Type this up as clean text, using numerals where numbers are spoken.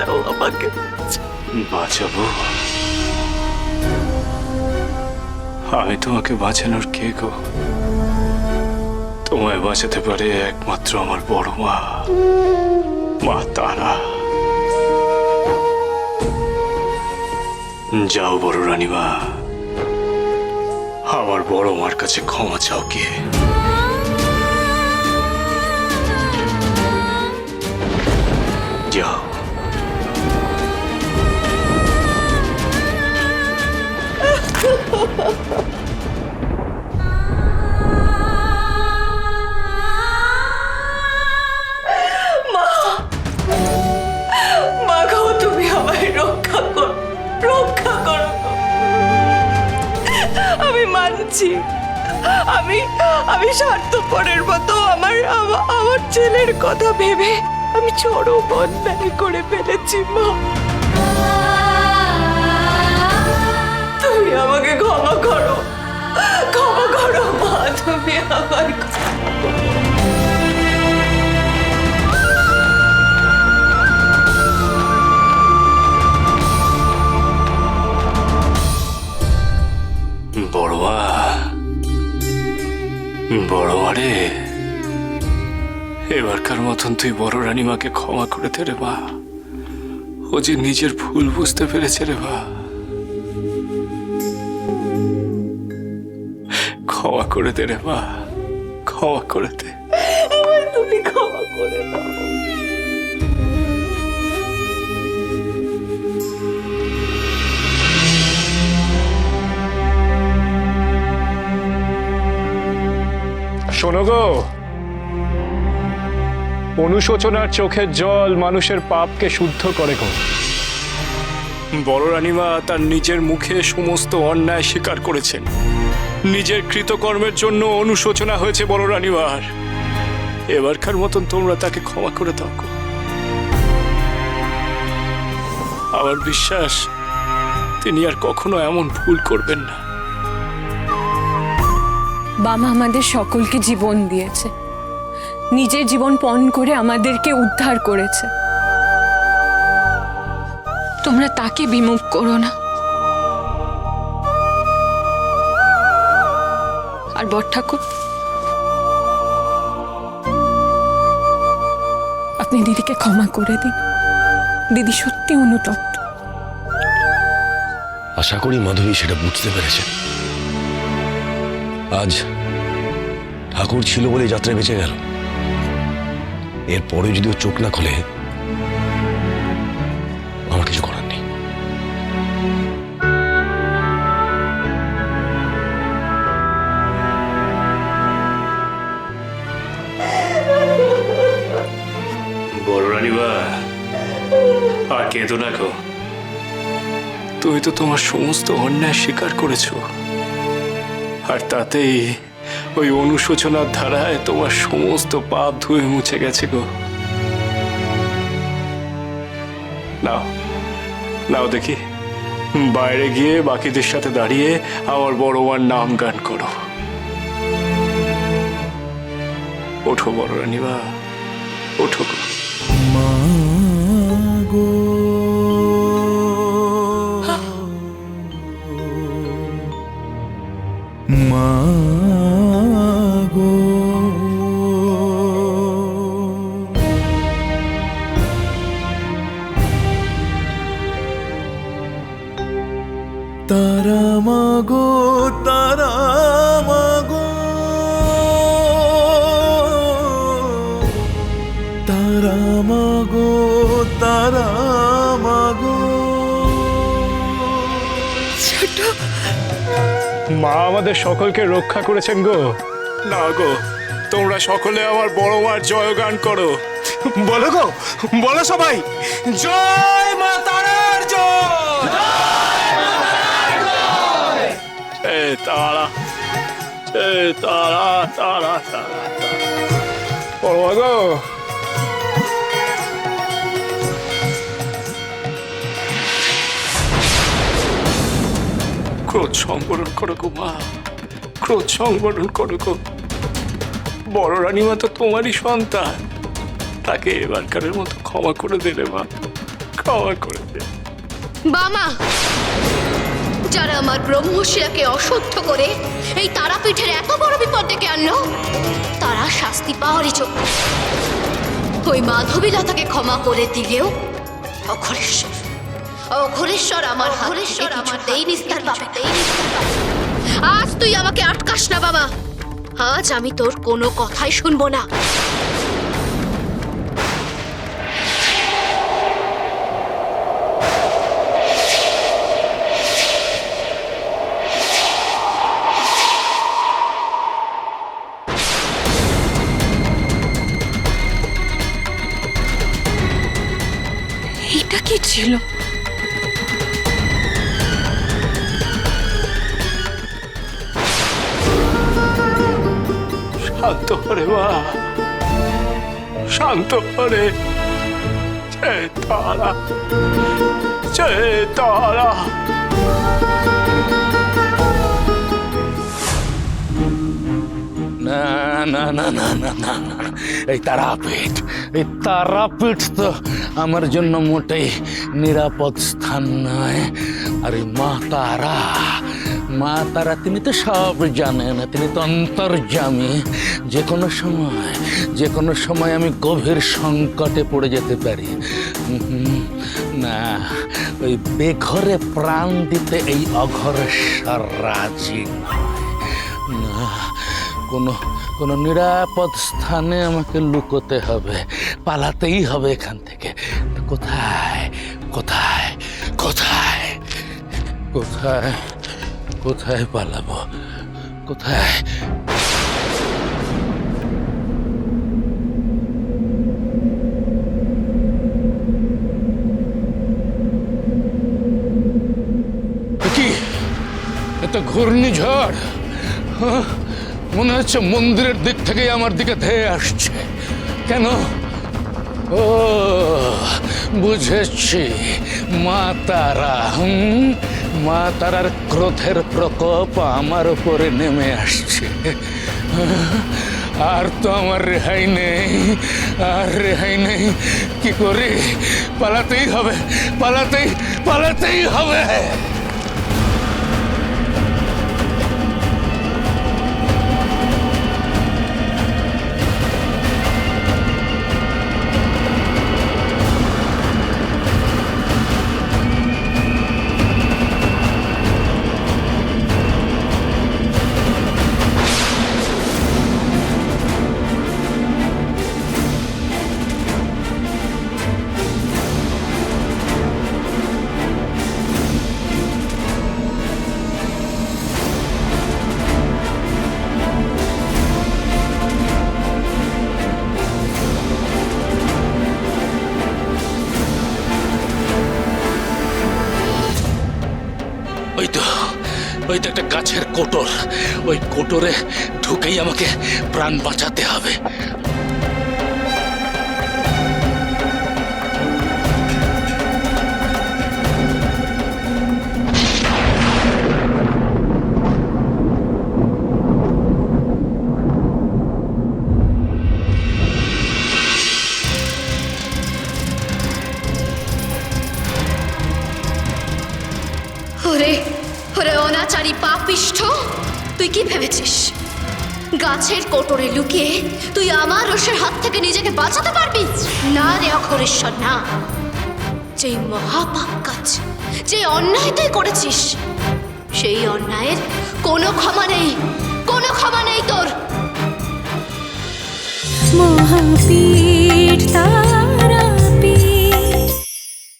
বাঁচাও, আমাকে বাঁচাবো? আমি তোমাকে বাঁচানোর কে গো? তোমায় বাঁচাতে পারে একমাত্র আমার বড় মা, মা তারা। যাও বড় রানীমা, আমার বড় মার কাছে ক্ষমা চাও কে। যাও। মা গো, তুমি আমায় রক্ষা করো, রক্ষা করো। আমি মানছি, আমি স্বার্থপরের মতো আমার ছেলের কথা ভেবে আমি চরম অন্যায় করে ফেলেছি। মা, তুমি আমাকে ক্ষমা করো, ক্ষমা করো মা, তুমি আমার বড় মা, বড় মা রে, এবারকার মতন তুই বড় রানীমাকে ক্ষমা করে দে রে মা। ও যে নিজের ভুল বুঝতে পেরেছে রে মা। ক্ষমা করে দে রে মা, ক্ষমা করে দে। তুমি ক্ষমা করে দাও। শোনো গো, অনুশোচনার চোখের জল মানুষের পাপকে শুদ্ধ করে গো। বড় রানীমা তার নিজের মুখে সমস্ত অন্যায় স্বীকার করেছেন। নিজের কৃতকর্মের জন্য অনুশোচনা হয়েছে বড় রানীমার। এবারকার মতন তোমরা তাকে ক্ষমা করে দাও গো। আমার বিশ্বাস তিনি আর কখনো এমন ভুল করবেন না। বাবা আমাদের সকলকে জীবন দিয়েছে, নিজের জীবন পণ করে আমাদেরকে উদ্ধার করেছে। তোমরা তাকে বিমুখ করো না। আর বড় ঠাকুর, আপনি দিদিকে ক্ষমা করে দিন। দিদি সত্যি অনুতপ্ত। আশা করি মাধবী সেটা বুঝতে পেরেছে। আজ ঠাকুর ছিল বলে যাত্রা বেঁচে গেল। এরপরে যদি ও চোখ না খোলে, আমার কিছু করার নেই। বড় রানীমা, আর কেঁদো না গো। তুমি তো তোমার সমস্ত অন্যায় স্বীকার করেছো, আর তাতেই ওই অনুশোচনার ধারায় তোমার সমস্ত পাপ ধুয়ে মুছে গেছে গো। নাও নাও দেখি, বাইরে গিয়ে বাকিদের সাথে দাঁড়িয়ে আমার বড় মার নাম গান করো। ওঠো বড় রানীমা, ওঠো গো। তারা মাগো, তারা মাগো, তারা মাগো, তারা মাগো। মা আমাদের সকলকে রক্ষা করেছেন গো। না গো, তোমরা সকলে আমার বড় মার জয়গান করো। বলো গো, বলো সবাই, জয় মা তারার জয়। এ তারা, এ তারা, তারা, তারা, বড় মা গো, ক্রোধ সংবরণ করো গো মা, ক্রোধ সংবরণ করো গো। বড় রানীমা তো তোমারই সন্তান, তাকে এবারকারের মতো ক্ষমা করে দিলে মা, ক্ষমা করে দে। বামা, যারা আমার ব্রহ্মশিরাকে অশুদ্ধ করে এই তারাপীঠের এত বড় বিপদ ডেকে আনলো, তারা শাস্তি পাওয়ারই যোগ্য। ওই মাধবীলতাকে ক্ষমা করে দিলেও অঘরেশ্বর অঘরেশ্বর আমার কিছুতেই নিস্তার পাবে। আজ তুই আমাকে আটকাস না বাবা, আজ আমি তোর কোনো কথাই শুনবো না। এটা কি ছিল? শান্ত হরে মা, শান্ত হরে। জয় তারা, জয় তারা। না না না না না না না, এই তারাপীঠ তো আমার জন্য মোটেই নিরাপদ স্থান নয়। আর এই মা তারা তিনি তো সব জানেন, তিনি তো অন্তর্যামী। যে কোনো সময় আমি গভীর সংকটে পড়ে যেতে পারি। না, ওই বেঘরে প্রাণ দিতে এই অঘরেশ্বর রাজি না। কোনো নিরাপদ স্থানে আমাকে লুকোতে হবে, পালাতেই হবে এখান থেকে। কোথায় কোথায় কোথায় কোথায় কোথায় পালাবো? কোথায়? কি এটা ঘূর্ণিঝড়? মনে হচ্ছে মন্দিরের দিক থেকে আমার দিকে ধেয়ে আসছে। কেন? ও বুঝেছি, মা তারার ক্রোধের প্রকোপ আমার উপরে নেমে আসছে। আর তো আমার রেহাই নেই। কি করি? পালাতেই হবে। ওই তো একটা গাছের কোটর, ওই কোটরে ঢুকেই আমাকে প্রাণ বাঁচাতে হবে। ওরে অনাচারী পাপিষ্ঠ, তুই কি ভেবেছিস গাছের কোটরে লুকিয়ে তুই আমার রোষের হাত থেকে নিজেকে বাঁচাতে পারবি? না রে অঘরেশ্বর, না। যে মহাপাপ কাজ, যে অন্যায় তুই করেছিস, সেই অন্যায়ের কোনো ক্ষমা নেই তোর। মহাপীর